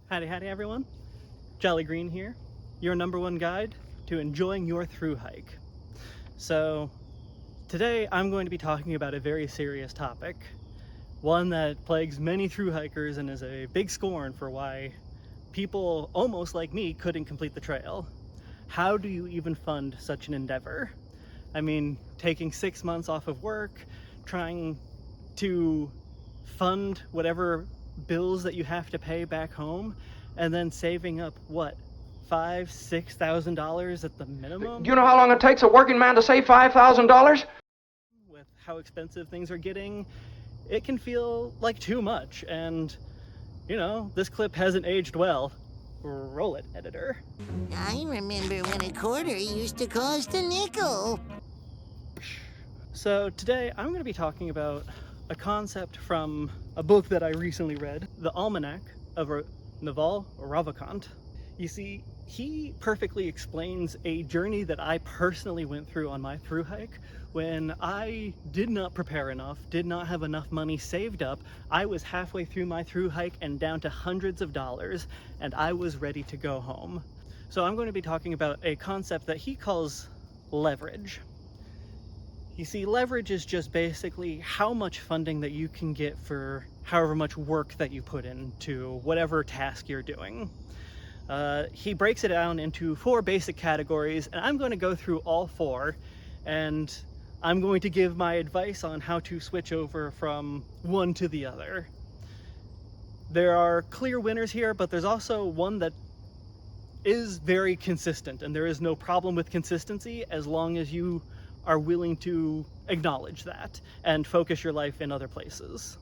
Howdy everyone, Jolly Green here, your #1 guide to enjoying your thru hike. So today I'm going to be talking about a very serious topic, one that plagues many thru hikers and is a big scorn for why people almost like me couldn't complete the trail. How do you even fund such an endeavor? I mean, taking 6 months off of work, trying to fund whatever bills that you have to pay back home, and then saving up what, $5,000–6,000 at the minimum? Do you know how long it takes a working man to save $5,000? With how expensive things are getting, it can feel like too much, and you know, this clip hasn't aged well. Roll it, editor. I remember when a quarter used to cost a nickel. So today I'm going to be talking about a concept from a book that I recently read, The Almanac of Naval. You see, he perfectly explains a journey that I personally went through on my thru hike when I did not prepare enough, did not have enough money saved up. I was halfway through my thru hike and down to hundreds of dollars, and I was ready to go home. So I'm going to be talking about a concept that he calls leverage. You see, leverage is just basically how much funding that you can get for however much work that you put into whatever task you're doing. He breaks it down into 4 basic categories, and I'm going to go through all 4, and I'm going to give my advice on how to switch over from one to the other. There are clear winners here, but there's also one that is very consistent, and there is no problem with consistency as long as you are willing to acknowledge that and focus your life in other places.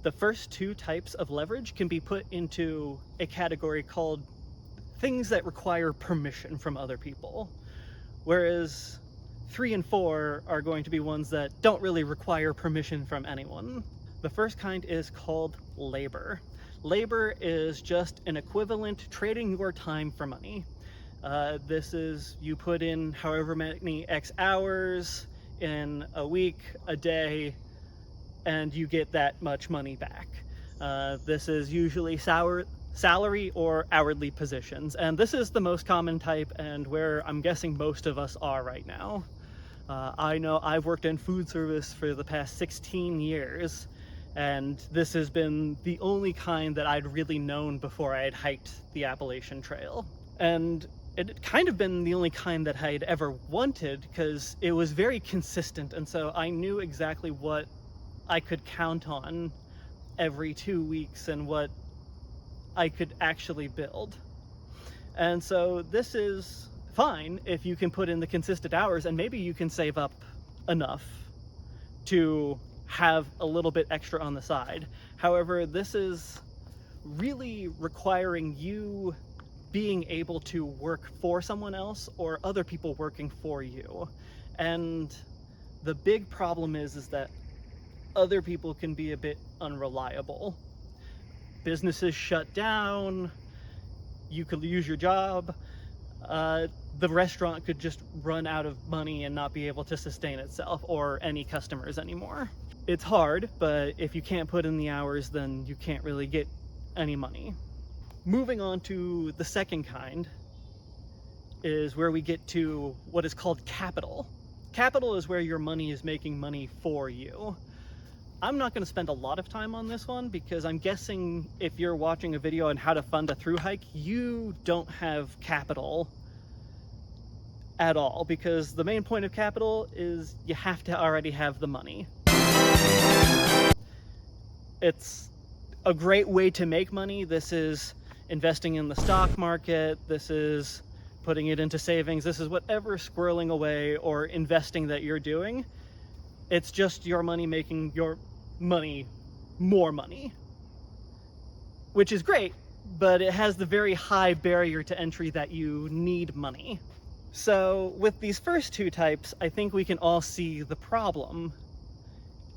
The first 2 types of leverage can be put into a category called things that require permission from other people, whereas 3 and 4 are going to be ones that don't really require permission from anyone. The first kind is called labor. Labor is just an equivalent trading your time for money. This is, you put in however many X hours in a week, a day, and you get that much money back. This is usually salary or hourly positions, and this is the most common type and where I'm guessing most of us are right now. I know I've worked in food service for the past 16 years, and this has been the only kind that I'd really known before I had hiked the Appalachian Trail. And it had kind of been the only kind that I'd ever wanted because it was very consistent, and so I knew exactly what I could count on every 2 weeks and what I could actually build. And so this is fine if you can put in the consistent hours, and maybe you can save up enough to have a little bit extra on the side. However, this is really requiring you being able to work for someone else or other people working for you. And the big problem is that other people can be a bit unreliable. Businesses shut down, you could lose your job, the restaurant could just run out of money and not be able to sustain itself or any customers anymore. It's hard, but if you can't put in the hours, then you can't really get any money. Moving on to the second kind is where we get to what is called capital. Capital is where your money is making money for you. I'm not going to spend a lot of time on this one because I'm guessing if you're watching a video on how to fund a thru hike, you don't have capital at all, because the main point of capital is you have to already have the money. It's a great way to make money. This is investing in the stock market, this is putting it into savings, this is whatever squirreling away or investing that you're doing. It's just your money making your money more money, which is great, but it has the very high barrier to entry that you need money. So with these first 2 types, I think we can all see the problem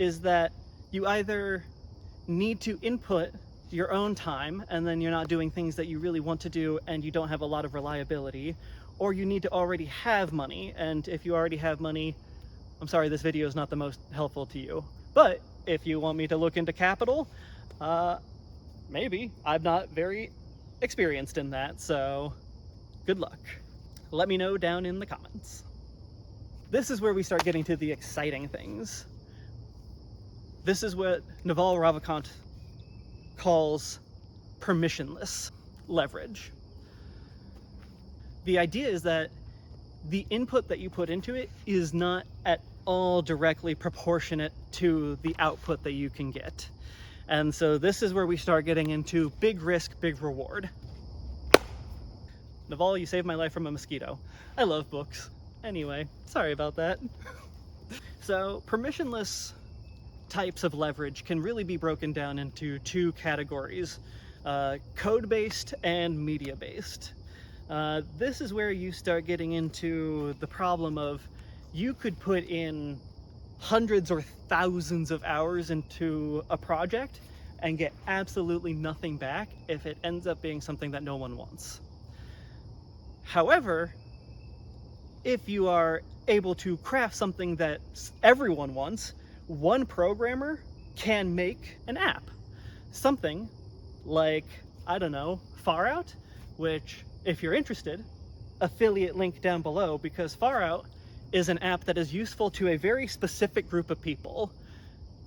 is that you either need to input your own time and then you're not doing things that you really want to do and you don't have a lot of reliability, or you need to already have money, and if you already have money, I'm sorry, this video is not the most helpful to you. But if you want me to look into capital, maybe. I'm not very experienced in that, so good luck. Let me know down in the comments. This is where we start getting to the exciting things. This is what Naval Ravikant calls permissionless leverage. The idea is that the input that you put into it is not at all directly proportionate to the output that you can get. And so this is where we start getting into big risk, big reward. Naval, you saved my life from a mosquito. I love books. Anyway, sorry about that. So permissionless types of leverage can really be broken down into two categories, code-based and media-based. This is where you start getting into the problem of you could put in hundreds or thousands of hours into a project and get absolutely nothing back if it ends up being something that no one wants. However, if you are able to craft something that everyone wants, one programmer can make an app. Something like, I don't know, Far Out, which, if you're interested, affiliate link down below, because Far Out is an app that is useful to a very specific group of people,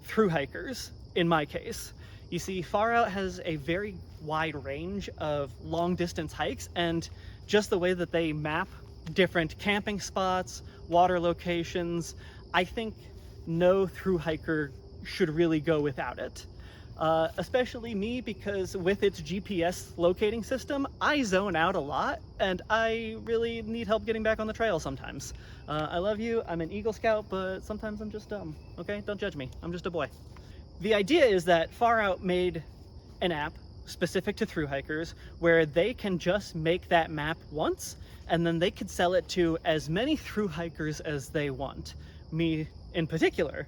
thru-hikers, in my case. You see, Far Out has a very wide range of long distance hikes, and just the way that they map different camping spots, water locations, I think no thru-hiker should really go without it. Especially me, because with its GPS locating system, I zone out a lot, and I really need help getting back on the trail sometimes. I love you, I'm an Eagle Scout, but sometimes I'm just dumb, okay? Don't judge me, I'm just a boy. The idea is that Far Out made an app specific to thru-hikers where they can just make that map once, and then they could sell it to as many thru-hikers as they want. Me in particular.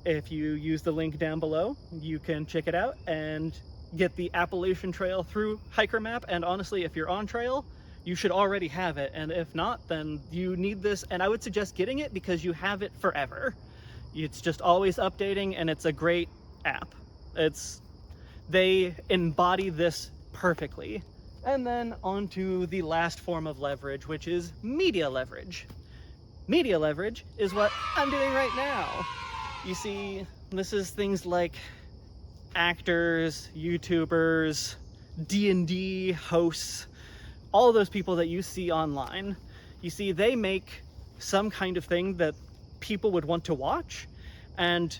If you use the link down below, you can check it out and get the Appalachian Trail thru-hiker map, and honestly, if you're on trail, you should already have it, and if not, then you need this, and I would suggest getting it because you have it forever. It's just always updating, and it's a great app. They embody this perfectly. And then on to the last form of leverage, which is media leverage. Media leverage is what I'm doing right now. You see, this is things like actors, YouTubers, D&D hosts, all those people that you see online. You see, they make some kind of thing that people would want to watch, and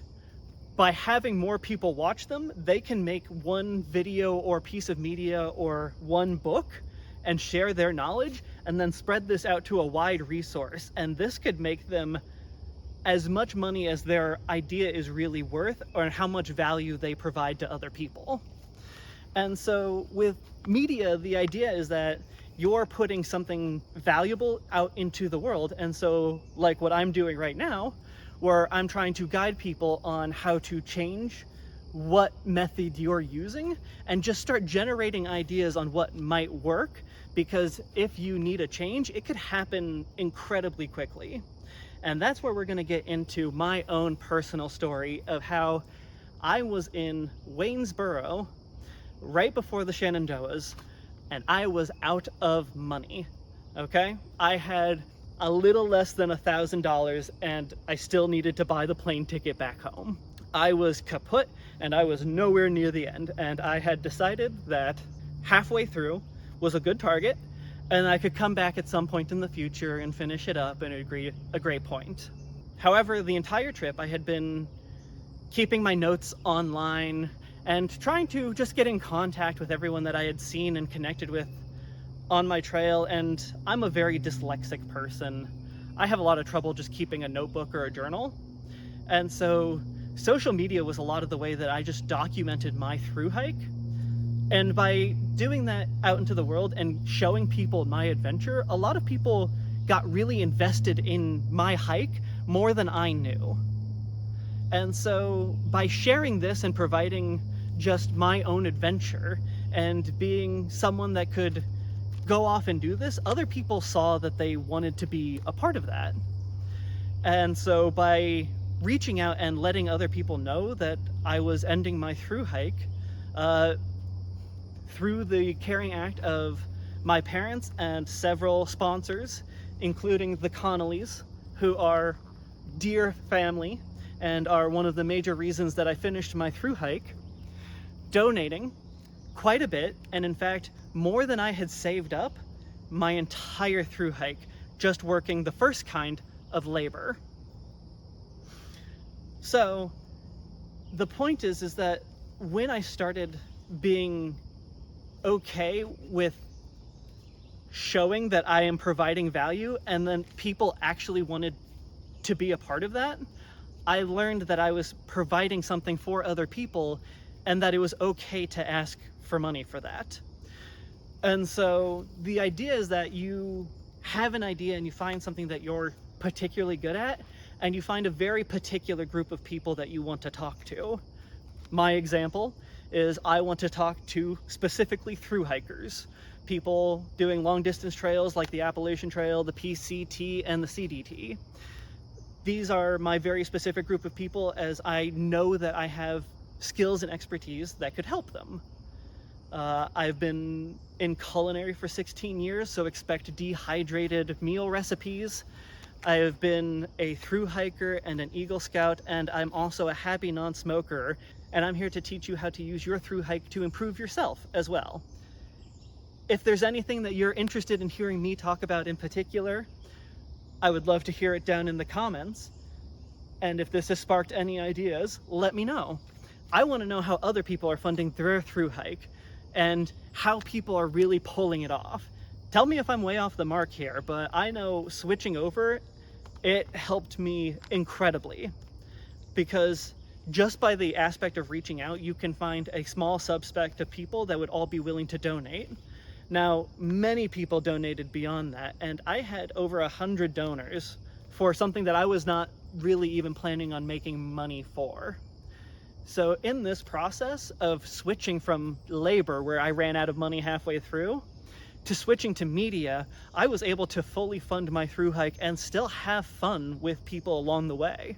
by having more people watch them, they can make one video or piece of media or one book and share their knowledge and then spread this out to a wide resource. And this could make them as much money as their idea is really worth, or how much value they provide to other people. And so with media, the idea is that you're putting something valuable out into the world. And so like what I'm doing right now, where I'm trying to guide people on how to change what method you're using and just start generating ideas on what might work, because if you need a change, it could happen incredibly quickly. And that's where we're going to get into my own personal story of how I was in Waynesboro right before the Shenandoahs, and I was out of money, okay? I had a little less than $1,000, and I still needed to buy the plane ticket back home. I was kaput, and I was nowhere near the end, and I had decided that halfway through was a good target, and I could come back at some point in the future and finish it up and agree a great point. However, the entire trip I had been keeping my notes online and trying to just get in contact with everyone that I had seen and connected with on my trail, and I'm a very dyslexic person. I have a lot of trouble just keeping a notebook or a journal, and so social media was a lot of the way that I just documented my thru-hike. And by doing that out into the world and showing people my adventure, a lot of people got really invested in my hike more than I knew. And so by sharing this and providing just my own adventure and being someone that could go off and do this, other people saw that they wanted to be a part of that. And so by reaching out and letting other people know that I was ending my thru-hike, through the caring act of my parents and several sponsors, including the Connollys, who are dear family and are one of the major reasons that I finished my thru-hike, donating quite a bit, and in fact more than I had saved up my entire thru-hike just working the first kind of labor. So the point is that when I started being okay with showing that I am providing value, and then people actually wanted to be a part of that, I learned that I was providing something for other people and that it was okay to ask for money for that. And so the idea is that you have an idea and you find something that you're particularly good at, and you find a very particular group of people that you want to talk to. My example is I want to talk to specifically thru-hikers, people doing long distance trails like the Appalachian Trail, the PCT, and the CDT. These are my very specific group of people, as I know that I have skills and expertise that could help them. I've been in culinary for 16 years, so expect dehydrated meal recipes. I have been a thru-hiker and an Eagle Scout, and I'm also a happy non-smoker, and I'm here to teach you how to use your thru-hike to improve yourself as well. If there's anything that you're interested in hearing me talk about in particular, I would love to hear it down in the comments. And if this has sparked any ideas, let me know. I want to know how other people are funding their thru-hike and how people are really pulling it off. Tell me if I'm way off the mark here, but I know switching over, it helped me incredibly, because just by the aspect of reaching out, you can find a small subset of people that would all be willing to donate. Now, many people donated beyond that, and I had over 100 donors for something that I was not really even planning on making money for. So in this process of switching from labor, where I ran out of money halfway through, to switching to media, I was able to fully fund my thru-hike and still have fun with people along the way.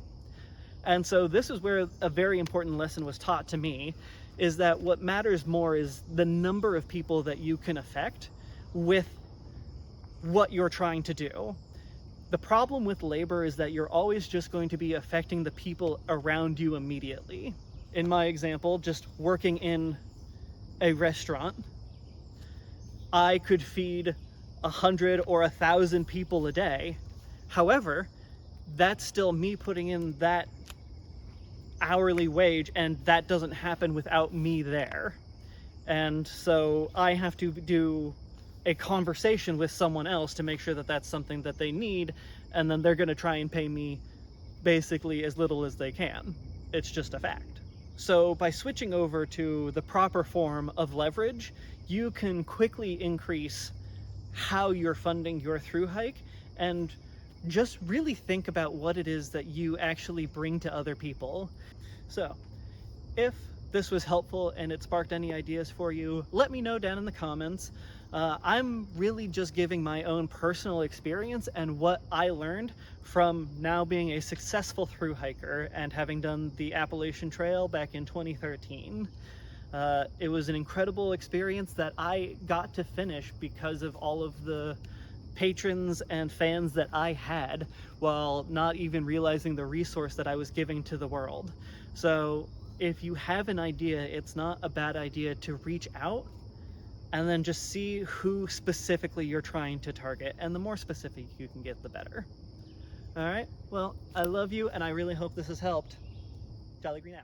And so this is where a very important lesson was taught to me, is that what matters more is the number of people that you can affect with what you're trying to do. The problem with labor is that you're always just going to be affecting the people around you immediately. In my example, just working in a restaurant, I could feed 100 or 1,000 people a day. However, that's still me putting in that hourly wage, and that doesn't happen without me there. And so I have to do a conversation with someone else to make sure that that's something that they need, and then they're going to try and pay me basically as little as they can. It's just a fact. So by switching over to the proper form of leverage, you can quickly increase how you're funding your thru-hike, and just really think about what it is that you actually bring to other people. So if this was helpful and it sparked any ideas for you, let me know down in the comments. I'm really just giving my own personal experience and what I learned from now being a successful thru-hiker and having done the Appalachian Trail back in 2013. It was an incredible experience that I got to finish because of all of the patrons and fans that I had, while not even realizing the resource that I was giving to the world. So if you have an idea, it's not a bad idea to reach out and then just see who specifically you're trying to target, and the more specific you can get, the better. All right, well, I love you, and I really hope this has helped. Jolly Green out.